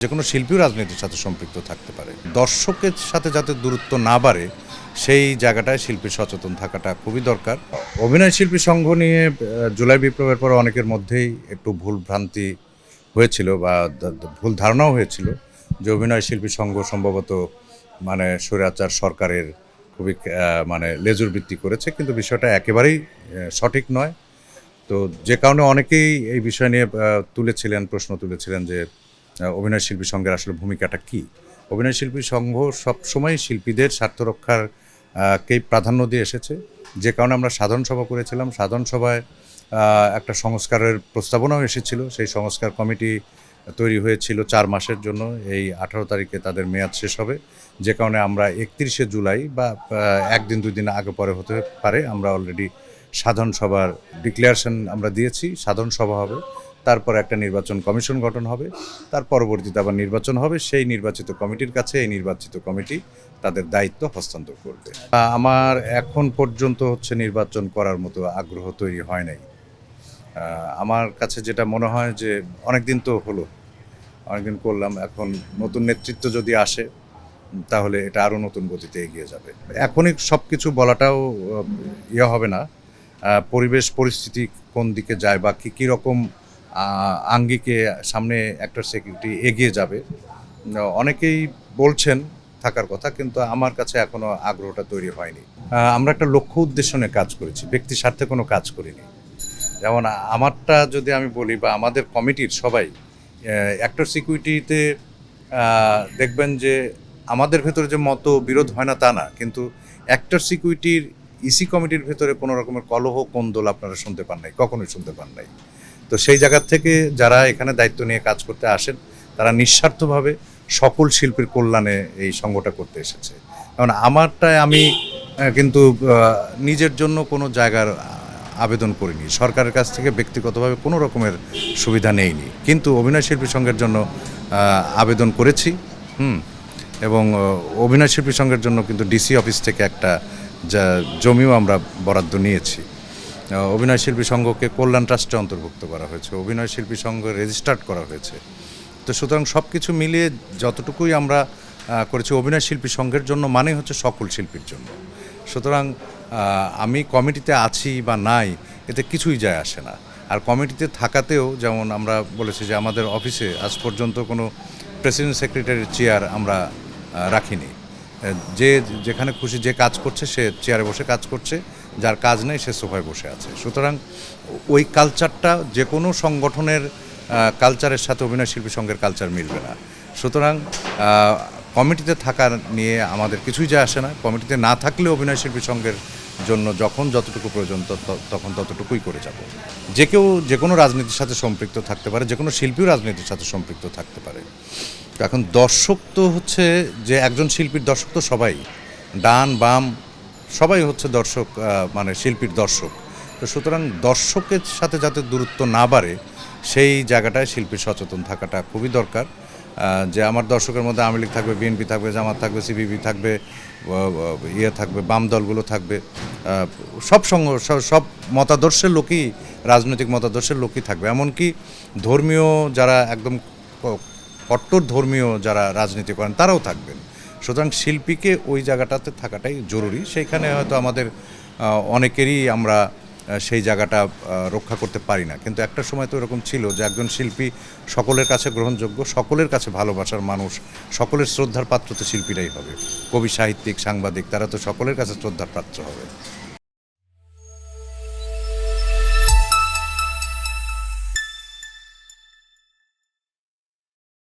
যেকোনো শিল্পীও রাজনীতির সাথে সম্পৃক্ত থাকতে পারে। দর্শকের সাথে যাতে দূরত্ব না বাড়ে সেই জায়গাটায় শিল্পী সচেতন থাকাটা খুবই দরকার। অভিনয় শিল্পী সংঘ নিয়ে জুলাই বিপ্লবের পর অনেকের মধ্যেই একটু ভুল ভ্রান্তি হয়েছিল বা ভুল ধারণাও হয়েছিল যে অভিনয় শিল্পী সংঘ সম্ভবত স্বৈরাচার সরকারের খুবই লেজুর বৃত্তি করেছে, কিন্তু বিষয়টা একেবারেই সঠিক নয়। তো যে কারণে অনেকেই এই বিষয় নিয়ে প্রশ্ন তুলেছিলেন যে অভিনয় শিল্পী সংঘের আসলে ভূমিকাটা কী। অভিনয় শিল্পী সংঘ সবসময় শিল্পীদের স্বার্থ রক্ষার কেই প্রাধান্য দিয়ে এসেছে, যে কারণে আমরা সাধারণ সভা করেছিলাম। সাধারণ সভায় একটা সংস্কারের প্রস্তাবনাও এসেছিল। সেই সংস্কার কমিটি তৈরি হয়েছিল 4 মাসের জন্য। এই 18 তারিখে তাদের মেয়াদ শেষ হবে, যে কারণে আমরা 31শে জুলাই বা একদিন 2 দিন আগে পরে হতে পারে, আমরা অলরেডি সাধারণ সভার ডিক্লারেশন আমরা দিয়েছি। সাধারণ সভা হবে, তারপর একটা নির্বাচন কমিশন গঠন হবে, তার পরবর্তীতে আবার নির্বাচন হবে। সেই নির্বাচিত কমিটির কাছে এই নির্বাচিত কমিটি তাদের দায়িত্ব হস্তান্তর করবে। আমার এখন পর্যন্ত নির্বাচন করার মতো আগ্রহ তৈরি হয় নাই। আমার কাছে যেটা মনে হয় যে অনেকদিন তো হলো, অনেকদিন করলাম, এখন নতুন নেতৃত্ব যদি আসে তাহলে এটা আরও নতুন গতিতে এগিয়ে যাবে। এখনই সব কিছু বলাটাও হবে না। পরিবেশ পরিস্থিতি কোন দিকে যায় বা কী রকম আঙ্গিকে সামনে একটা সিকিউরিটি এগিয়ে যাবে, অনেকেই বলছেন থাকার কথা, কিন্তু আমার কাছে এখনও আগ্রহটা তৈরি হয়নি। আমরা একটা লক্ষ্য উদ্দেশ্য নিয়ে কাজ করেছি, ব্যক্তি স্বার্থে কোনো কাজ করিনি। যেমন আমারটা যদি আমি বলি, বা আমাদের কমিটির সবাই অ্যাক্টর সিকিউরিটিতে দেখবেন যে আমাদের ভেতরে যে মত বিরোধ হয় না তা না, কিন্তু অ্যাক্টর সিকিউরিটির ইসি কমিটির ভেতরে কোনো রকমের কলহ কোন্দল আপনারা শুনতে পান নাই, কখনোই শুনতে পান নাই। তো সেই জায়গার থেকে যারা এখানে দায়িত্ব নিয়ে কাজ করতে আসেন, তারা নিঃস্বার্থভাবে সকল শিল্পীর কল্যাণে এই সংঘটা করতে এসেছে। কারণ আমারটায় আমি কিন্তু নিজের জন্য কোনো জায়গার আবেদন করিনি, সরকারের কাছ থেকে ব্যক্তিগতভাবে কোনো রকমের সুবিধা নেইনি, কিন্তু অভিনয় শিল্পী সংঘের জন্য আবেদন করেছি। এবং অভিনয় শিল্পী সংঘের জন্য কিন্তু ডিসি অফিস থেকে একটা জমিও আমরা বরাদ্দ নিয়েছি। অভিনয় শিল্পী সংঘকে কল্যাণ ট্রাস্টে অন্তর্ভুক্ত করা হয়েছে, অভিনয় শিল্পী সংঘ রেজিস্টার্ড করা হয়েছে। তো সুতরাং সব কিছু মিলিয়ে যতটুকুই আমরা করেছি অভিনয় শিল্পী সংঘের জন্য, মানে হচ্ছে সকল শিল্পীর জন্য। সুতরাং আমি কমিটিতে আছি বা নাই এতে কিছুই যায় আসে না। আর কমিটিতে থাকাতেও যেমন আমরা বলেছি যে আমাদের অফিসে আজ পর্যন্ত কোনো প্রেসিডেন্ট সেক্রেটারির চেয়ার আমরা রাখিনি। যে যেখানে খুশি যে কাজ করছে সে চেয়ারে বসে কাজ করছে, যার কাজ নেই সে সোফায় বসে আছে। সুতরাং ওই কালচারটা যে কোনো সংগঠনের কালচারের সাথে অভিনয় শিল্পী সংঘের কালচার মিলবে না। সুতরাং কমিটিতে থাকার নিয়ে আমাদের কিছুই যায় আসে না। কমিটিতে না থাকলে অভিনয় শিল্পী সংঘের জন্য যখন যতটুকু প্রয়োজন তখন ততটুকুই করে যাব। যে কেউ যে কোনো রাজনীতির সাথে সম্পৃক্ত থাকতে পারে, যে কোনো শিল্পীও রাজনীতির সাথে সম্পৃক্ত থাকতে পারে। তো এখন দর্শক তো যে একজন শিল্পীর দর্শক তো সবাই, ডান বাম সবাই দর্শক, শিল্পীর দর্শক। তো সুতরাং দর্শকের সাথে যাতে দূরত্ব না বাড়ে সেই জায়গাটায় শিল্পীর সচেতন থাকাটা খুবই দরকার। যে আমার দর্শকের মধ্যে আওয়ামী লীগ থাকবে, বিএনপি থাকবে, জামাত থাকবে, সিপিবি থাকবে, থাকবে, বাম দলগুলো থাকবে, সব মতাদর্শের লোকই, রাজনৈতিক মতাদর্শের লোকই থাকবে। এমনকি ধর্মীয় যারা একদম কট্টর ধর্মীয় যারা রাজনীতি করেন তারাও থাকবেন। সুতরাং শিল্পীকে ওই জায়গাটাতে থাকাটাই জরুরি। সেইখানে হয়তো আমাদের অনেকেরই আমরা সেই জায়গাটা রক্ষা করতে পারি না, কিন্তু একটা সময় তো এরকম ছিল যে একজন শিল্পী সকলের কাছে গ্রহণযোগ্য, সকলের কাছে ভালোবাসার মানুষ, সকলের শ্রদ্ধার পাত্র তো শিল্পীরাই হবে। কবি, সাহিত্যিক, সাংবাদিক তারা তো সকলের কাছে শ্রদ্ধার পাত্র হবে।